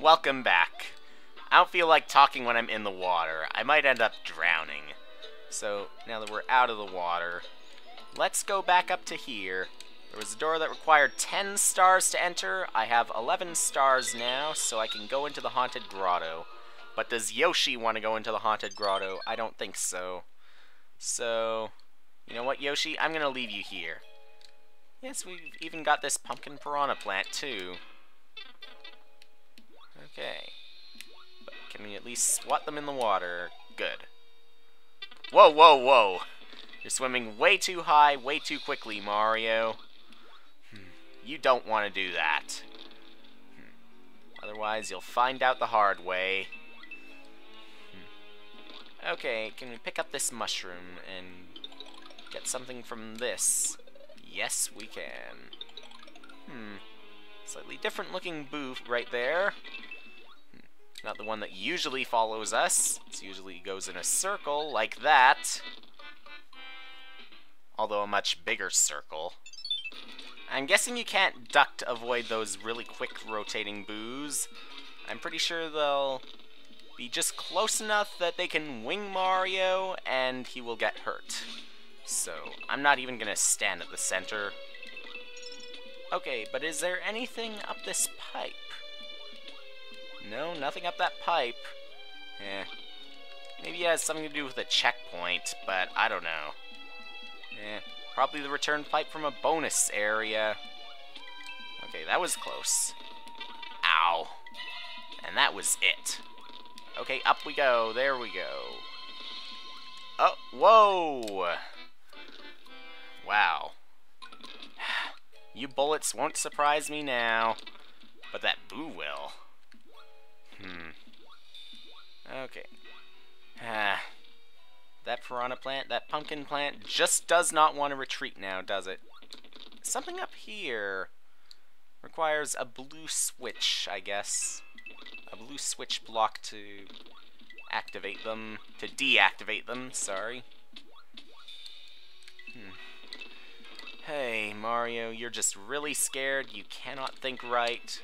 welcome back. I don't feel like talking when I'm in the water. I might end up drowning. So, now that we're out of the water, let's go back up to here. There was a door that required 10 stars to enter. I have 11 stars now, so I can go into the Haunted Grotto. But does Yoshi want to go into the Haunted Grotto? I don't think so. So, you know what, Yoshi? I'm going to leave you here. Yes, we've even got this pumpkin piranha plant, too. Okay. But can we at least swat them in the water? Good. Whoa, whoa, whoa! You're swimming way too high, way too quickly, Mario. You don't want to do that. Otherwise, you'll find out the hard way. Okay, can we pick up this mushroom and get something from this? Yes, we can. Slightly different looking booth right there. Not the one that usually follows us. It usually goes in a circle like that. Although a much bigger circle. I'm guessing you can't duck to avoid those really quick rotating boos. I'm pretty sure they'll be just close enough that they can wing Mario and he will get hurt. So, I'm not even gonna stand at the center. Okay, but is there anything up this pipe? No, nothing up that pipe. Maybe it has something to do with a checkpoint, but I don't know. Probably the return pipe from a bonus area. Okay, that was close. Ow. And that was it. Okay, up we go. There we go. Oh, whoa! Wow. You bullets won't surprise me now, but that boo will. Okay. That piranha plant, that pumpkin plant, just does not want to retreat now, does it? Something up here requires a blue switch, I guess. A blue switch block to activate them, to deactivate them, sorry. Hey, Mario, you're just really scared, you cannot think right.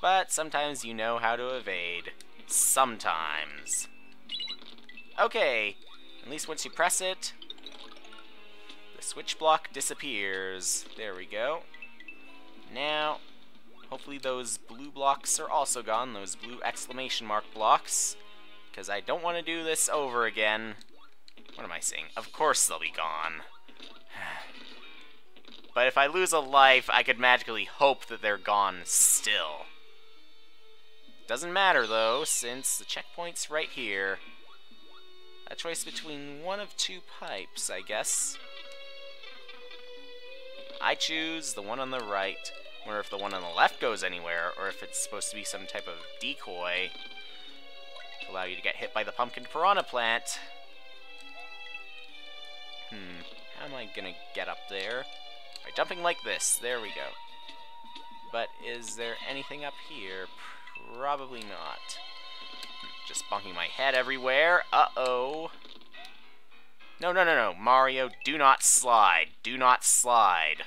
But sometimes you know how to evade. Sometimes. Okay, at least once you press it, the switch block disappears. There we go. Now, hopefully those blue blocks are also gone, those blue exclamation mark blocks, because I don't want to do this over again. What am I saying? Of course they'll be gone. But if I lose a life, I could magically hope that they're gone still. Doesn't matter, though, since the checkpoint's right here. A choice between one of two pipes, I guess. I choose the one on the right. Wonder if the one on the left goes anywhere, or if it's supposed to be some type of decoy to allow you to get hit by the pumpkin piranha plant. How am I gonna get up there? By jumping like this. There we go. But is there anything up here? Probably not. Just bonking my head everywhere. Uh-oh. No, no, no, no. Mario, do not slide. Do not slide.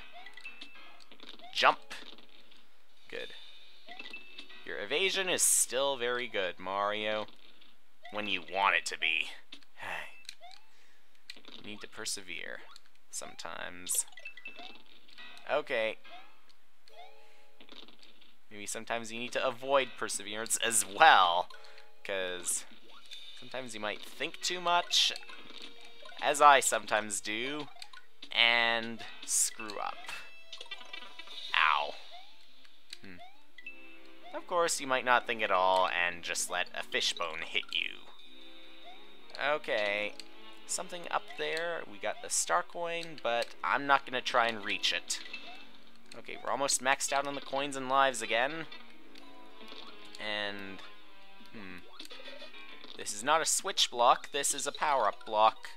Jump. Good. Your evasion is still very good, Mario. When you want it to be. You need to persevere. Sometimes. Okay. Maybe sometimes you need to avoid perseverance as well. Because sometimes you might think too much, as I sometimes do, and screw up. Ow. Of course, you might not think at all and just let a fishbone hit you. Okay. Something up there. We got the star coin, but I'm not going to try and reach it. Okay, we're almost maxed out on the coins and lives again. And, this is not a switch block, this is a power-up block.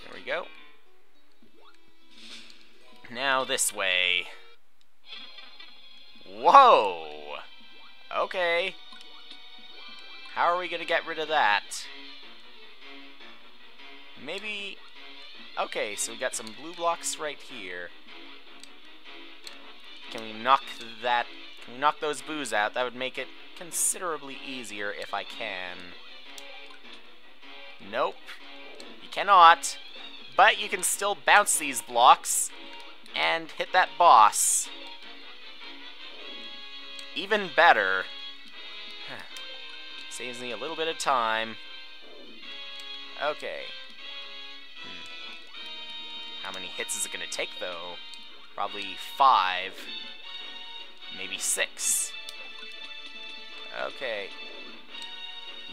There we go. Now this way. Whoa! Okay. How are we gonna get rid of that? Maybe... Okay, so we got some blue blocks right here. Can we knock that Can we knock those boos out? That would make it considerably easier if I can. Nope. You cannot. But you can still bounce these blocks and hit that boss. Even better. Saves me a little bit of time. Okay. How many hits is it going to take, though? Probably 5. Maybe 6. Okay.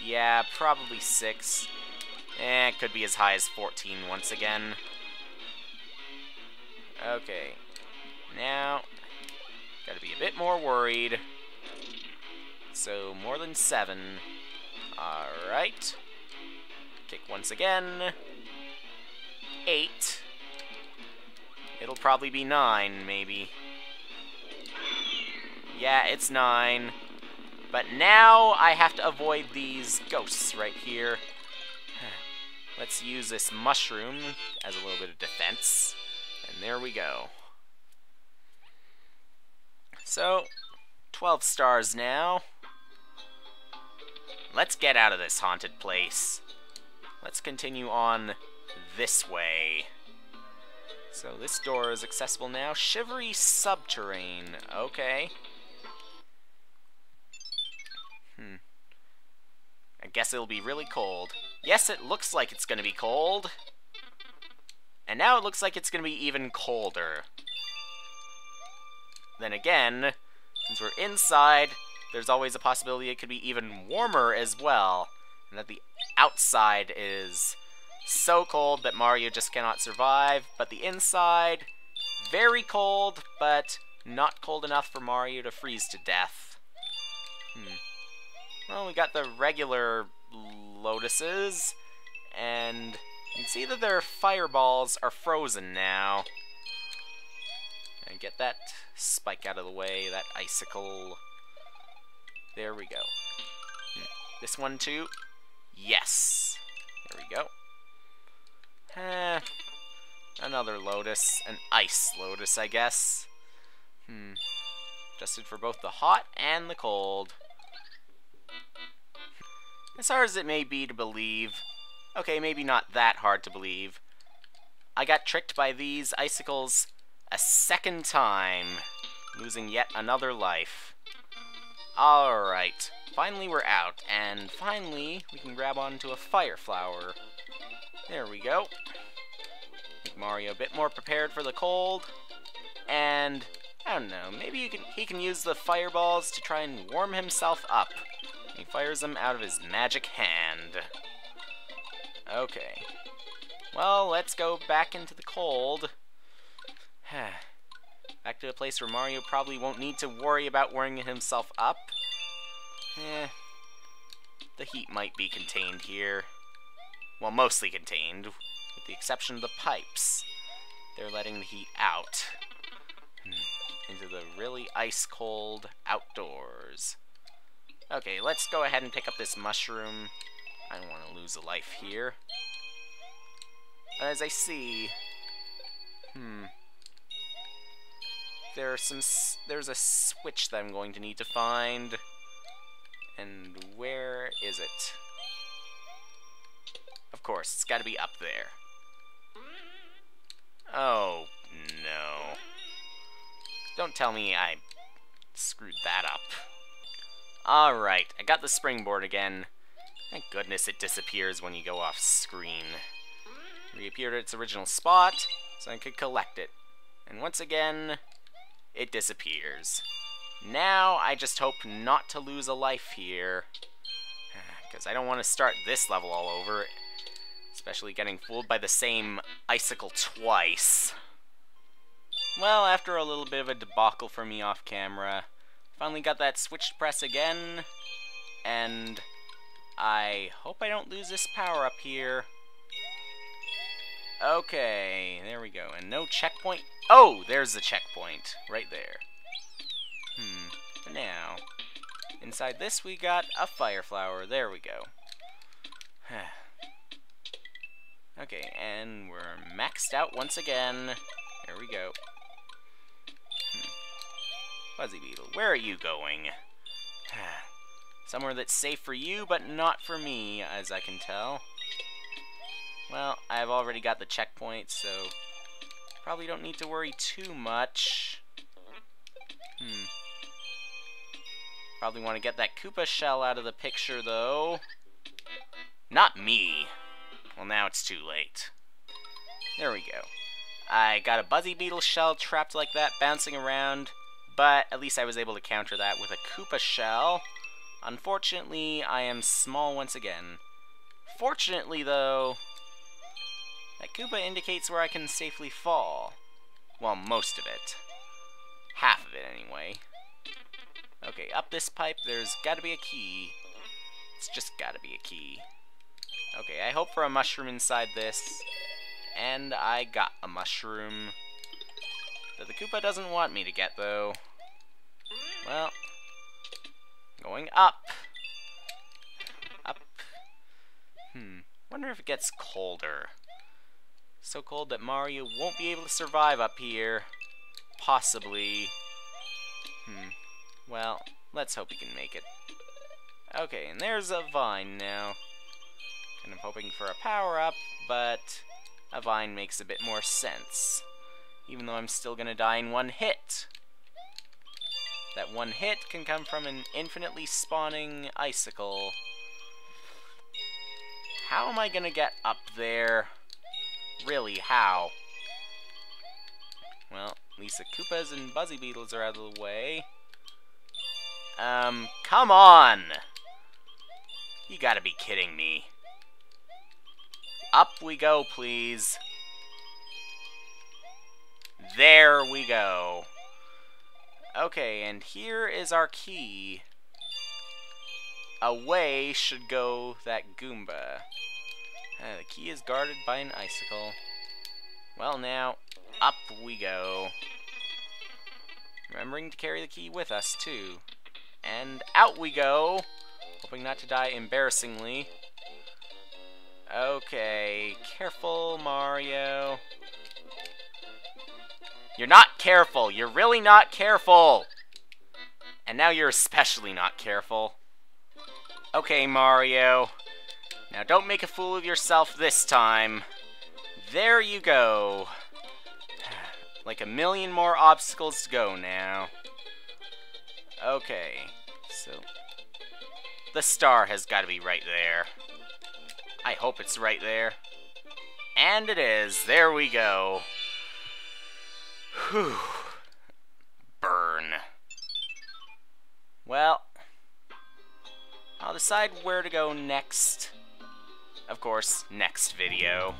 Yeah, probably 6. It could be as high as 14 once again. Okay. Now, gotta be a bit more worried. So, more than 7. Alright. Kick once again. 8. It'll probably be 9, maybe. Yeah, it's 9. But now I have to avoid these ghosts right here. Let's use this mushroom as a little bit of defense. And there we go. So, 12 stars now. Let's get out of this haunted place. Let's continue on this way. So this door is accessible now. Shivery subterrane. Okay. I guess it'll be really cold. Yes, it looks like it's going to be cold. And now it looks like it's going to be even colder. Then again, since we're inside, there's always a possibility it could be even warmer as well. And that the outside is so cold that Mario just cannot survive. But the inside, very cold, but not cold enough for Mario to freeze to death. Well, we got the regular lotuses, and you can see that their fireballs are frozen now. And get that spike out of the way, that icicle. There we go. This one too? Yes. There we go. Another lotus. An ice lotus, I guess. Adjusted for both the hot and the cold. As hard as it may be to believe, okay, maybe not that hard to believe, I got tricked by these icicles a second time, losing yet another life. Alright, finally we're out, and finally we can grab onto a fire flower. There we go. Make Mario a bit more prepared for the cold, and I don't know, maybe he can use the fireballs to try and warm himself up. He fires them out of his magic hand. Okay. Well, let's go back into the cold. Back to a place where Mario probably won't need to worry about warming himself up. The heat might be contained here. Well, mostly contained, with the exception of the pipes. They're letting the heat out. Into the really ice-cold outdoors. Okay, let's go ahead and pick up this mushroom. I don't want to lose a life here. As I see... There's a switch that I'm going to need to find. And where is it? Of course, it's got to be up there. Oh, no. Don't tell me I screwed that up. Alright, I got the springboard again. Thank goodness it disappears when you go off screen. Reappeared at its original spot, so I could collect it. And once again, it disappears. Now, I just hope not to lose a life here. Because I don't want to start this level all over, especially getting fooled by the same icicle twice. Well, after a little bit of a debacle for me off camera, finally got that switch to press again, and I hope I don't lose this power up here. Okay, there we go, and no checkpoint. Oh, there's the checkpoint, right there. Now, inside this we got a fire flower, there we go. Okay, and we're maxed out once again. There we go. Fuzzy Beetle, where are you going? Somewhere that's safe for you, but not for me, as I can tell. Well, I've already got the checkpoint, so probably don't need to worry too much. Probably want to get that Koopa shell out of the picture, though. Not me. Well, now it's too late. There we go. I got a Buzzy Beetle shell trapped like that, bouncing around, but at least I was able to counter that with a Koopa shell. Unfortunately, I am small once again. Fortunately, though, that Koopa indicates where I can safely fall. Well, most of it. Half of it, anyway. Okay, up this pipe, there's gotta be a key. It's just gotta be a key. Okay, I hope for a mushroom inside this. And I got a mushroom. That the Koopa doesn't want me to get, though. Well, going up. Up. Wonder if it gets colder. So cold that Mario won't be able to survive up here. Possibly. Well, let's hope he can make it. Okay, and there's a vine now. And I'm hoping for a power-up, but a vine makes a bit more sense. Even though I'm still gonna die in one hit. That one hit can come from an infinitely spawning icicle. How am I gonna get up there? Really, how? Well, at least the Koopas and Buzzy Beetles are out of the way. Come on! You gotta be kidding me. Up we go, please. There we go. Okay, and here is our key. Away should go that Goomba. The key is guarded by an icicle. Well, now, up we go. Remembering to carry the key with us, too. And out we go. Hoping not to die embarrassingly. Okay, careful, Mario. You're not careful. You're really not careful. And now you're especially not careful. Okay, Mario. Now don't make a fool of yourself this time. There you go. Like a million more obstacles to go now. Okay, so the star has got to be right there. I hope it's right there. And it is. There we go. Whew. Burn. Well, I'll decide where to go next. Of course, next video.